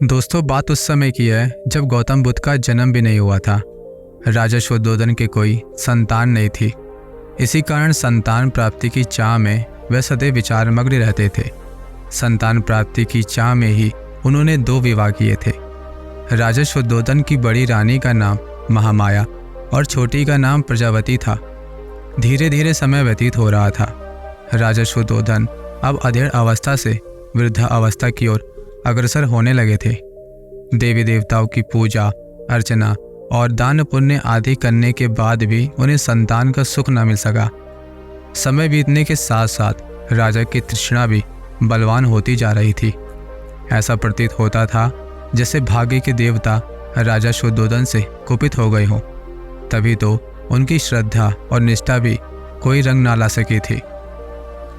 दोस्तों, बात उस समय की है जब गौतम बुद्ध का जन्म भी नहीं हुआ था। राजा शुद्धोधन के कोई संतान नहीं थी। इसी कारण संतान प्राप्ति की चाह में वह सदैव विचारमग्न रहते थे। संतान प्राप्ति की चाह में ही उन्होंने 2 विवाह किए थे। राजा शुद्धोधन की बड़ी रानी का नाम महामाया और छोटी का नाम प्रजावती था। धीरे धीरे समय व्यतीत हो रहा था। राजा शुद्धोधन अब अधेड़ अवस्था से वृद्धा अवस्था की ओर अग्रसर होने लगे थे। देवी देवताओं की पूजा अर्चना और दान पुण्य आदि करने के बाद भी उन्हें संतान का सुख न मिल सका। समय बीतने के साथ साथ राजा की तृष्णा भी बलवान होती जा रही थी। ऐसा प्रतीत होता था जैसे भाग्य के देवता राजा शुद्धोधन से कुपित हो गए हों। तभी तो उनकी श्रद्धा और निष्ठा भी कोई रंग ना ला सकी थी।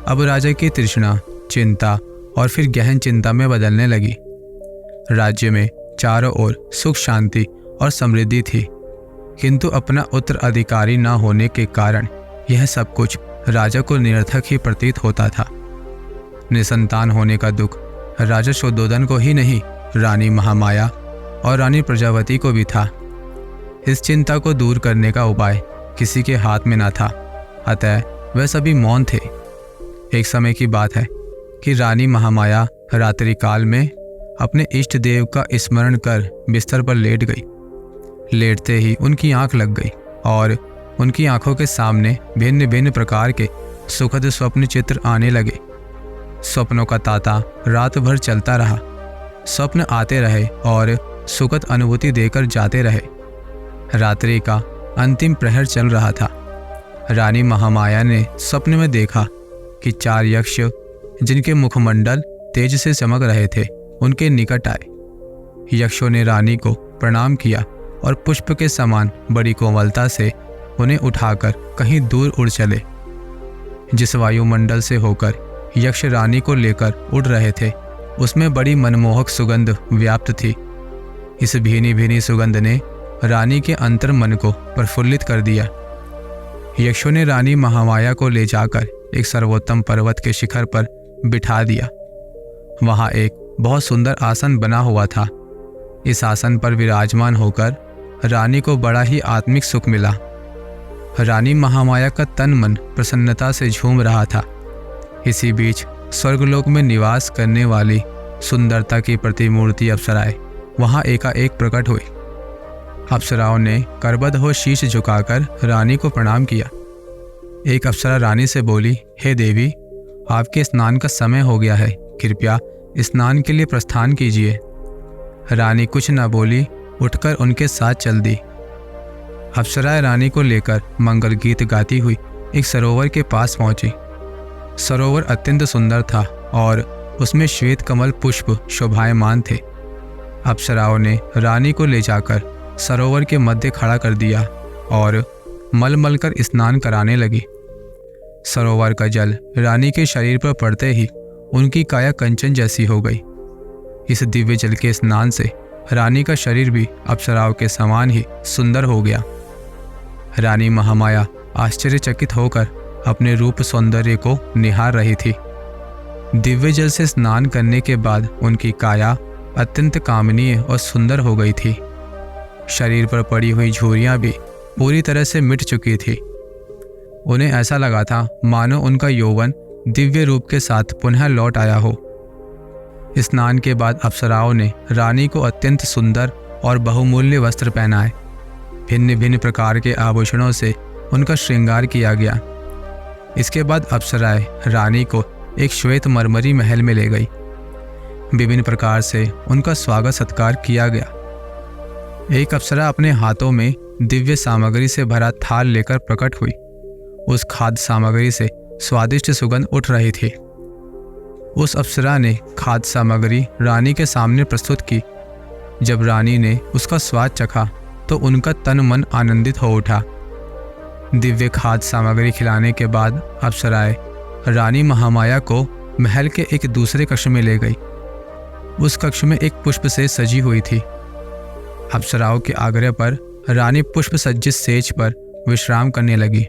अब राजा की तृष्णा चिंता और फिर गहन चिंता में बदलने लगी। राज्य में चारों ओर सुख शांति और समृद्धि थी, किंतु अपना उत्तराधिकारी न होने के कारण यह सब कुछ राजा को निरर्थक ही प्रतीत होता था। निसंतान होने का दुख राजा शुद्धोधन को ही नहीं, रानी महामाया और रानी प्रजावती को भी था। इस चिंता को दूर करने का उपाय किसी के हाथ में न था, अतः वह सभी मौन थे। एक समय की बात है कि रानी महामाया रात्रि काल में अपने इष्ट देव का स्मरण कर बिस्तर पर लेट गई। लेटते ही उनकी आंख लग गई और उनकी आंखों के सामने भिन्न भिन्न प्रकार के सुखद स्वप्न चित्र आने लगे। स्वप्नों का तांता रात भर चलता रहा। स्वप्न आते रहे और सुखद अनुभूति देकर जाते रहे। रात्रि का अंतिम प्रहर चल रहा था। रानी महामाया ने स्वप्न में देखा कि 4 यक्ष जिनके मुखमंडल तेज से चमक रहे थे उनके निकट आए। यक्षों ने रानी को प्रणाम किया और पुष्प के समान बड़ी कोमलता से उन्हें उठाकर कहीं दूर उड़ चले। जिस वायुमंडल से होकर यक्ष रानी को लेकर उड़ रहे थे उसमें बड़ी मनमोहक सुगंध व्याप्त थी। इस भीनी भीनी सुगंध ने रानी के अंतर मन को प्रफुल्लित कर दिया। यक्षों ने रानी महामाया को ले जाकर एक सर्वोत्तम पर्वत के शिखर पर बिठा दिया। वहां एक बहुत सुंदर आसन बना हुआ था। इस आसन पर विराजमान होकर रानी को बड़ा ही आत्मिक सुख मिला। रानी महामाया का तन मन प्रसन्नता से झूम रहा था। इसी बीच स्वर्गलोक में निवास करने वाली सुंदरता की प्रतिमूर्ति अप्सराएं वहां एकाएक प्रकट हुई। अप्सराओं ने करबद्ध हो शीश झुकाकर रानी को प्रणाम किया। एक अप्सरा रानी से बोली, हे देवी, आपके स्नान का समय हो गया है, कृपया स्नान के लिए प्रस्थान कीजिए। रानी कुछ न बोली, उठकर उनके साथ चल दी। अप्सराएं रानी को लेकर मंगल गीत गाती हुई एक सरोवर के पास पहुंची। सरोवर अत्यंत सुंदर था और उसमें श्वेत कमल पुष्प शोभायमान थे। अप्सराओं ने रानी को ले जाकर सरोवर के मध्य खड़ा कर दिया और मल कर स्नान कराने लगी। सरोवर का जल रानी के शरीर पर पड़ते ही उनकी काया कंचन जैसी हो गई। इस दिव्य जल के स्नान से रानी का शरीर भी अप्सराओं के समान ही सुंदर हो गया। रानी महामाया आश्चर्यचकित होकर अपने रूप सौंदर्य को निहार रही थी। दिव्य जल से स्नान करने के बाद उनकी काया अत्यंत कामनीय और सुंदर हो गई थी। शरीर पर पड़ी हुई झुर्रियां भी पूरी तरह से मिट चुकी थी। उन्हें ऐसा लगा था मानो उनका यौवन दिव्य रूप के साथ पुनः लौट आया हो। स्नान के बाद अप्सराओं ने रानी को अत्यंत सुंदर और बहुमूल्य वस्त्र पहनाए। भिन्न भिन्न प्रकार के आभूषणों से उनका श्रृंगार किया गया। इसके बाद अप्सराएं रानी को एक श्वेत मरमरी महल में ले गई। विभिन्न प्रकार से उनका स्वागत सत्कार किया गया। एक अप्सरा अपने हाथों में दिव्य सामग्री से भरा थाल लेकर प्रकट हुई। उस खाद्य सामग्री से स्वादिष्ट सुगंध उठ रही थी। उस अप्सरा ने खाद्य सामग्री रानी के सामने प्रस्तुत की। जब रानी ने उसका स्वाद चखा तो उनका तन मन आनंदित हो उठा। दिव्य खाद्य सामग्री खिलाने के बाद अप्सराएं रानी महामाया को महल के एक दूसरे कक्ष में ले गई। उस कक्ष में एक पुष्प से सजी हुई थी। अप्सराओं के आग्रह पर रानी पुष्प सज्जित सेज पर विश्राम करने लगी।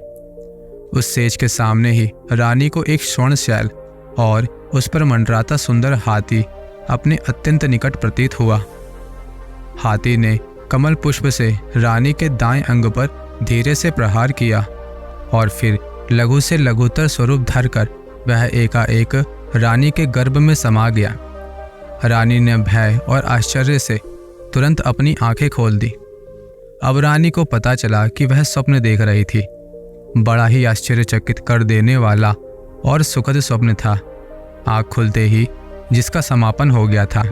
उस सेज के सामने ही रानी को एक स्वर्ण शैल और उस पर मंडराता सुंदर हाथी अपने अत्यंत निकट प्रतीत हुआ। हाथी ने कमल पुष्प से रानी के दाएं अंग पर धीरे से प्रहार किया और फिर लघु से लघुतर स्वरूप धरकर वह एकाएक रानी के गर्भ में समा गया। रानी ने भय और आश्चर्य से तुरंत अपनी आंखें खोल दी। अब रानी को पता चला कि वह स्वप्न देख रही थी। बड़ा ही आश्चर्यचकित कर देने वाला और सुखद स्वप्न था। आँख खुलते ही जिसका समापन हो गया था।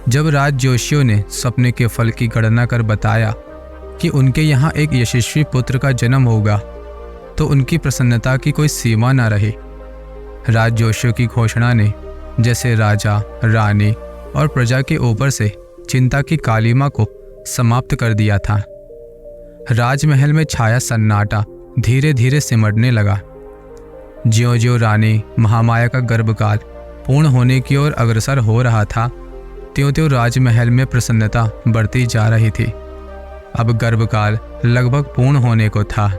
जब राज जोशियों ने सपने के फल की गणना कर बताया कि उनके यहाँ एक यशस्वी पुत्र का जन्म होगा, तो उनकी प्रसन्नता की कोई सीमा न रही। राज जोशियों की घोषणा ने जैसे राजा, रानी और प्रजा के ऊपर से चिंता की कालिमा को समाप्त कर दिया था। राजमहल में छाया सन्नाटा धीरे धीरे सिमटने लगा। ज्यों-ज्यों रानी महामाया का गर्भकाल पूर्ण होने की ओर अग्रसर हो रहा था, त्यों-त्यों राजमहल में प्रसन्नता बढ़ती जा रही थी। अब गर्भकाल लगभग पूर्ण होने को था।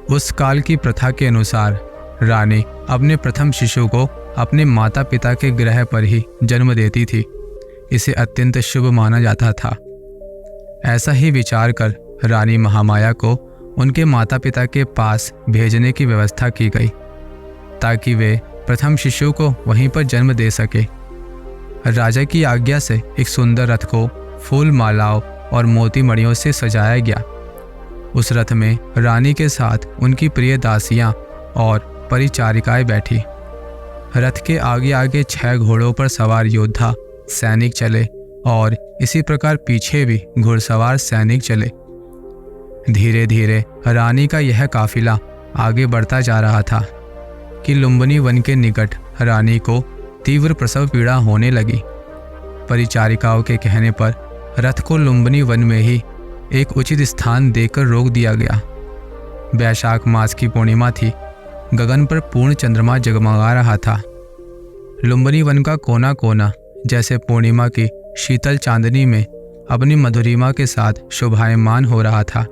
उस काल की प्रथा के अनुसार रानी अपने प्रथम शिशु को अपने माता पिता के गृह पर ही जन्म देती थी। इसे अत्यंत शुभ माना जाता था। ऐसा ही विचार कर रानी महामाया को उनके माता पिता के पास भेजने की व्यवस्था की गई, ताकि वे प्रथम शिशु को वहीं पर जन्म दे सके। राजा की आज्ञा से एक सुंदर रथ को फूल मालाओं और मोती मणियों से सजाया गया। उस रथ में रानी के साथ उनकी प्रिय दासियां और परिचारिकाएं बैठी। रथ के आगे आगे 6 घोड़ों पर सवार योद्धा सैनिक चले और इसी प्रकार पीछे भी घुड़सवार सैनिक चले। धीरे धीरे रानी का यह काफिला आगे बढ़ता जा रहा था कि लुम्बिनी वन के निकट रानी को तीव्र प्रसव पीड़ा होने लगी। परिचारिकाओं के कहने पर रथ को लुम्बिनी वन में ही एक उचित स्थान देकर रोक दिया गया। वैशाख मास की पूर्णिमा थी। गगन पर पूर्ण चंद्रमा जगमगा रहा था। लुम्बिनी वन का कोना कोना जैसे पूर्णिमा की शीतल चांदनी में अपनी मधुरिमा के साथ शोभायमान हो रहा था।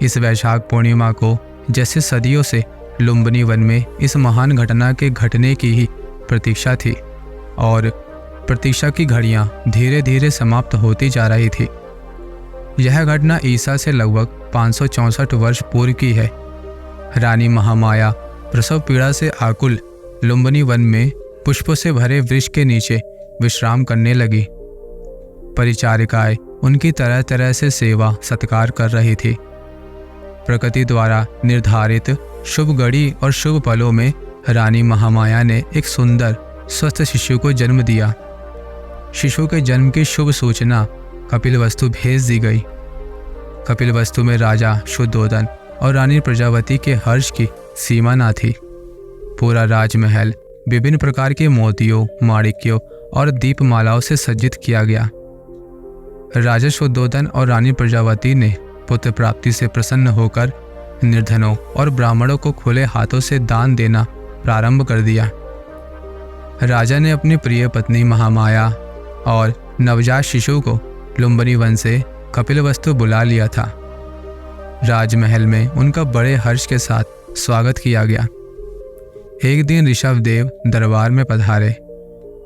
इस वैशाख पूर्णिमा को जैसे सदियों से लुम्बिनी वन में इस महान घटना के घटने की ही प्रतीक्षा थी, और प्रतीक्षा की घड़ियां धीरे धीरे समाप्त होती जा रही थी। यह घटना ईसा से लगभग 564 वर्ष पूर्व की है। रानी महामाया प्रसव पीड़ा से आकुल लुम्बिनी वन में पुष्पों से भरे वृक्ष के नीचे विश्राम करने लगी। परिचारिकाएं उनकी तरह तरह से सेवा सत्कार कर रही थी। प्रकृति द्वारा निर्धारित शुभ घड़ी और शुभ पलों में रानी महामाया ने एक सुंदर स्वस्थ शिशु को जन्म दिया। शिशु के जन्म की शुभ सूचना कपिलवस्तु भेज दी गई। कपिलवस्तु में राजा शुद्धोदन और रानी प्रजावती के हर्ष की सीमा न थी। पूरा राजमहल विभिन्न प्रकार के मोतियों, माणिक्यों और दीपमालाओं से सज्जित किया गया। राजा शुद्धोदन और रानी प्रजावती ने पुत्र प्राप्ति से प्रसन्न होकर निर्धनों और ब्राह्मणों को खुले हाथों से दान देना प्रारंभ कर दिया। राजा ने अपनी प्रिय पत्नी महामाया और नवजात शिशु को लुम्बिनी वन से कपिलवस्तु बुला लिया था। राजमहल में उनका बड़े हर्ष के साथ स्वागत किया गया। एक दिन ऋषभदेव दरबार में पधारे।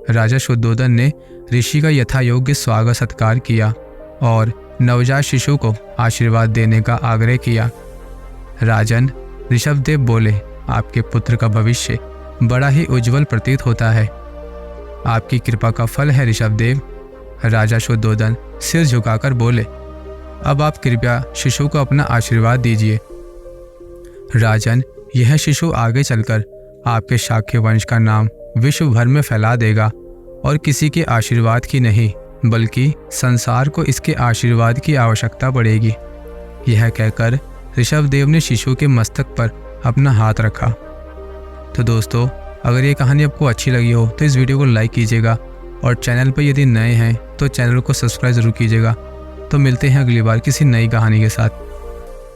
राजा शुद्धोदन ने ऋषि का यथायोग्य स्वागत सत्कार किया और नवजात शिशु को आशीर्वाद देने का आग्रह किया। राजन, ऋषभदेव बोले, आपके पुत्र का भविष्य बड़ा ही उज्जवल प्रतीत होता है। आपकी कृपा का फल है ऋषभदेव। राजा शुद्धोदन सिर झुकाकर बोले, अब आप कृपया शिशु को अपना आशीर्वाद दीजिए। राजन, यह शिशु आगे चलकर आपके शाक्य वंश का नाम विश्व भर में फैला देगा और किसी के आशीर्वाद की नहीं बल्कि संसार को इसके आशीर्वाद की आवश्यकता पड़ेगी। यह कहकर ऋषभदेव ने शिशु के मस्तक पर अपना हाथ रखा। तो दोस्तों, अगर ये कहानी आपको अच्छी लगी हो तो इस वीडियो को लाइक कीजिएगा और चैनल पर यदि नए हैं तो चैनल को सब्सक्राइब ज़रूर कीजिएगा। तो मिलते हैं अगली बार किसी नई कहानी के साथ।